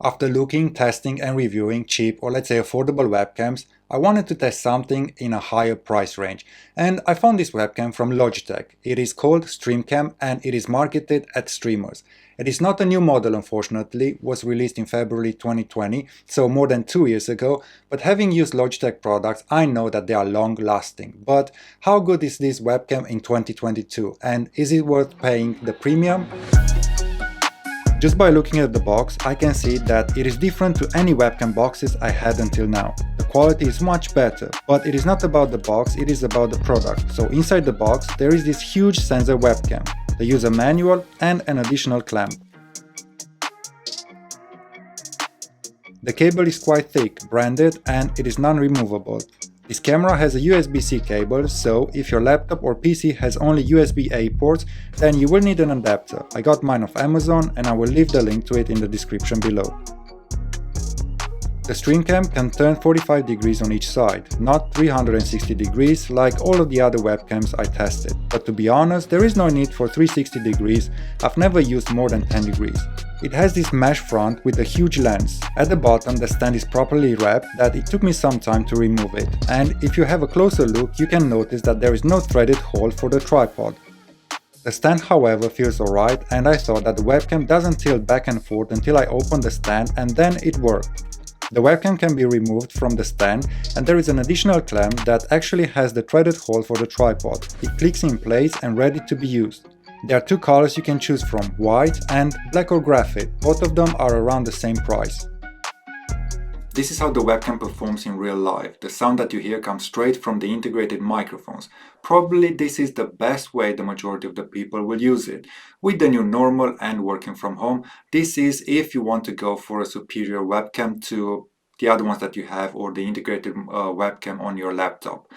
After looking, testing and reviewing cheap or let's say affordable webcams, I wanted to test something in a higher price range, and I found this webcam from Logitech. It is called Streamcam and it is marketed at streamers. It is not a new model, unfortunately, was released in February 2020, so more than 2 years ago, but having used Logitech products, I know that they are long lasting. But how good is this webcam in 2022, and is it worth paying the premium? Just by looking at the box, I can see that it is different to any webcam boxes I had until now. The quality is much better, but it is not about the box, it is about the product. So inside the box there is this huge sensor webcam, the user manual and an additional clamp. The cable is quite thick, branded, and it is non-removable. This camera has a USB-C cable, so if your laptop or PC has only USB-A ports, then you will need an adapter. I got mine off Amazon and I will leave the link to it in the description below. The Streamcam can turn 45 degrees on each side, not 360 degrees like all of the other webcams I tested. But to be honest, there is no need for 360 degrees, I've never used more than 10 degrees. It has this mesh front with a huge lens. At the bottom the stand is properly wrapped that it took me some time to remove it, and if you have a closer look you can notice that there is no threaded hole for the tripod. The stand however feels alright, and I thought that the webcam doesn't tilt back and forth until I opened the stand, and then it worked. The webcam can be removed from the stand, and there is an additional clamp that actually has the threaded hole for the tripod. It clicks in place and ready to be used. There are two colors you can choose from, white and black or graphite. Both of them are around the same price. This is how the webcam performs in real life. The sound that you hear comes straight from the integrated microphones. Probably this is the best way the majority of the people will use it. With the new normal and working from home, this is if you want to go for a superior webcam to the other ones that you have, or the integrated webcam on your laptop.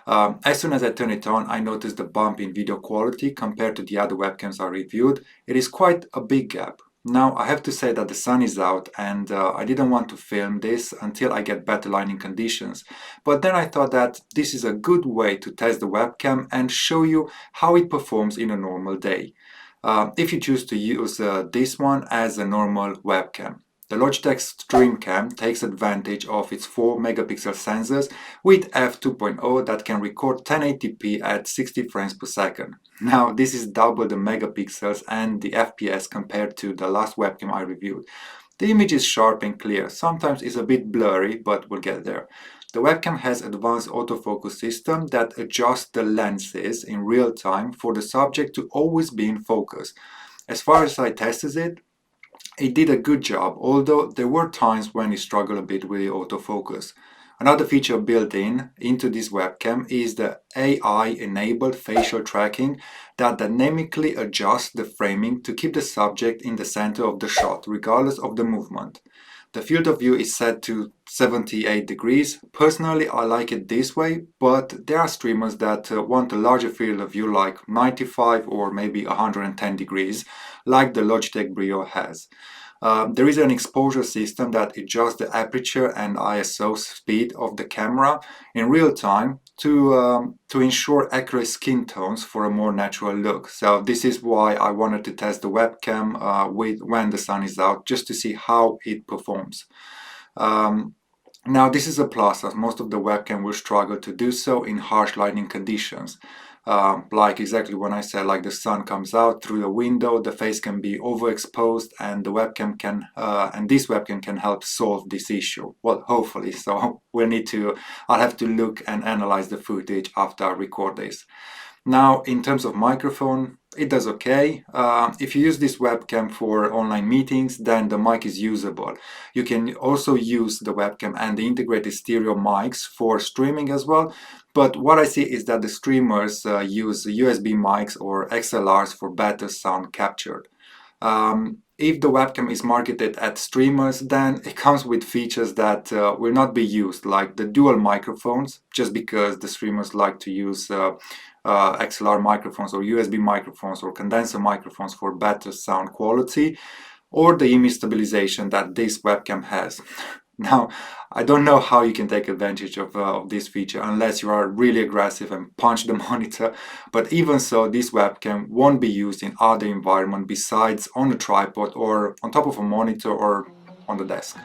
As soon as I turn it on, I noticed the bump in video quality compared to the other webcams I reviewed. It is quite a big gap. Now I have to say that the sun is out, and I didn't want to film this until I get better lighting conditions. But then I thought that this is a good way to test the webcam and show you how it performs in a normal day. If you choose to use this one as a normal webcam. The Logitech Streamcam takes advantage of its 4 megapixel sensors with f2.0 that can record 1080p at 60 frames per second. Now this is double the megapixels and the FPS compared to the last webcam I reviewed. The image is sharp and clear, sometimes it's a bit blurry, but we'll get there. The webcam has advanced autofocus system that adjusts the lenses in real time for the subject to always be in focus. As far as I tested it did a good job, although there were times when it struggled a bit with the autofocus. Another feature built into this webcam is the AI-enabled facial tracking that dynamically adjusts the framing to keep the subject in the center of the shot, regardless of the movement. The field of view is set to 78 degrees. Personally, I like it this way, but there are streamers that want a larger field of view, like 95 or maybe 110 degrees, like the Logitech Brio has. There is an exposure system that adjusts the aperture and ISO speed of the camera in real time to ensure accurate skin tones for a more natural look. So this is why I wanted to test the webcam when the sun is out, just to see how it performs. Now this is a plus, as most of the webcam will struggle to do so in harsh lighting conditions. Like exactly when I said, like the sun comes out through the window, the face can be overexposed, and the webcam can and this webcam can help solve this issue. Well, hopefully. So I'll have to look and analyze the footage after I record this. Now, in terms of microphone, it does okay. If you use this webcam for online meetings, then the mic is usable. You can also use the webcam and the integrated stereo mics for streaming as well. But what I see is that the streamers use USB mics or XLRs for better sound capture. If the webcam is marketed at streamers, then it comes with features that will not be used, like the dual microphones, just because the streamers like to use XLR microphones or USB microphones or condenser microphones for better sound quality, or the image stabilization that this webcam has. Now, I don't know how you can take advantage of this feature unless you are really aggressive and punch the monitor, but even so, this webcam won't be used in other environment besides on a tripod or on top of a monitor or on the desk.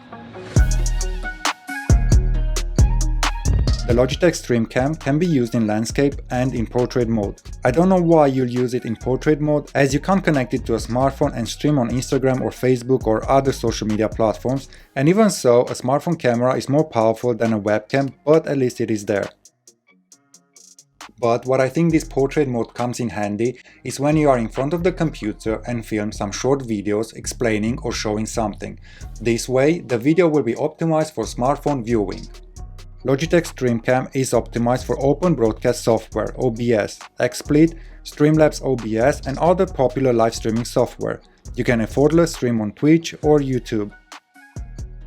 The Logitech Streamcam can be used in landscape and in portrait mode. I don't know why you'll use it in portrait mode, as you can't connect it to a smartphone and stream on Instagram or Facebook or other social media platforms, and even so, a smartphone camera is more powerful than a webcam, but at least it is there. But what I think this portrait mode comes in handy is when you are in front of the computer and film some short videos explaining or showing something. This way, the video will be optimized for smartphone viewing. Logitech Streamcam is optimized for open broadcast software OBS, XSplit, Streamlabs OBS and other popular live streaming software. You can effortlessly stream on Twitch or YouTube.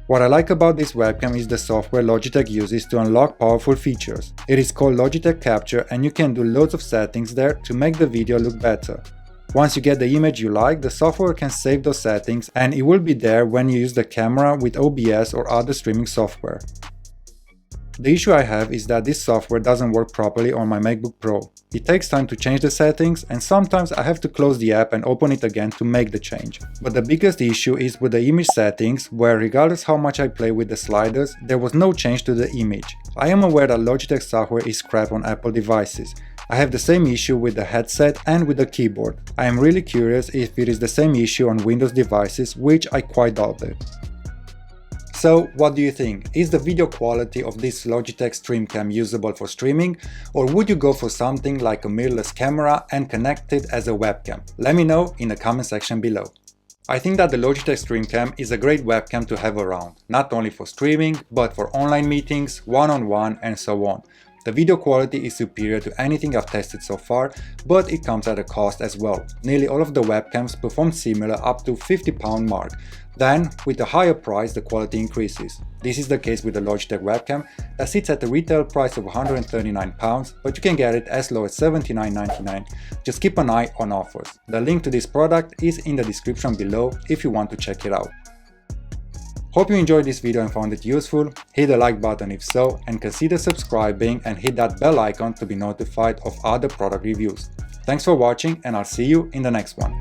What I like about this webcam is the software Logitech uses to unlock powerful features. It is called Logitech Capture and you can do loads of settings there to make the video look better. Once you get the image you like, the software can save those settings and it will be there when you use the camera with OBS or other streaming software. The issue I have is that this software doesn't work properly on my MacBook Pro. It takes time to change the settings and sometimes I have to close the app and open it again to make the change. But the biggest issue is with the image settings, where regardless how much I play with the sliders, there was no change to the image. I am aware that Logitech software is crap on Apple devices. I have the same issue with the headset and with the keyboard. I am really curious if it is the same issue on Windows devices, which I quite doubt it. So, what do you think? Is the video quality of this Logitech Streamcam usable for streaming, or would you go for something like a mirrorless camera and connect it as a webcam? Let me know in the comment section below. I think that the Logitech Streamcam is a great webcam to have around, not only for streaming, but for online meetings, one-on-one and so on. The video quality is superior to anything I've tested so far, but it comes at a cost as well. Nearly all of the webcams perform similar up to £50 mark. Then, with a higher price, the quality increases. This is the case with the Logitech webcam that sits at a retail price of £139, but you can get it as low as $79.99. Just keep an eye on offers. The link to this product is in the description below if you want to check it out. Hope you enjoyed this video and found it useful. Hit the like button if so, and consider subscribing and hit that bell icon to be notified of other product reviews. Thanks for watching and I'll see you in the next one.